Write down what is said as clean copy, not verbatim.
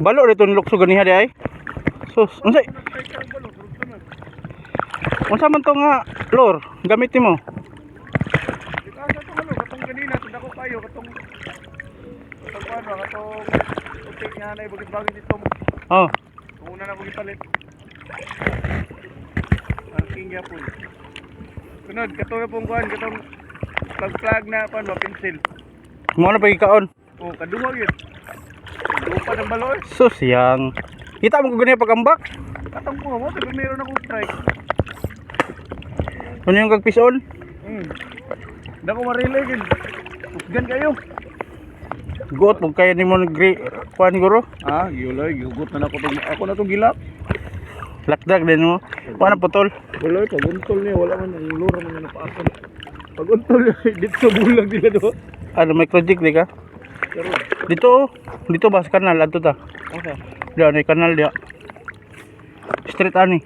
Balo dito nilukso ganiha di ay. Sus, unsay? Unsa man to nga lure gamit mo? Katong kanina tud ako kayo katong ano katong utik nga na ibagit-bagit dito. Oh. Kung una na ko ipalit. Ang king yapon. Sunod katong pong kuan katong plug na pan mo pencil. Mo na pagikaon. Oh, kaduwa gyud. Dupa ng baloy. Sus yang. Kita mo ko ganiha pagambak. Katong ko mo pag meron akong strike. Ano yung kagpison? Dako marile gid. Usgan kayo. Got mo kaya ni mo kuan siguro? Ah, giulay gihugot na ako tong ako na tong gilap. Lakdag din mo. Kuan putol. Wala pag untol niya wala man ang lura man napaasan. Pag untol dito bulag dila do. Ano may project di ka? Pero Dito ba sa kanal adto ta? asa? Diyan ay kanal dia. Street ani.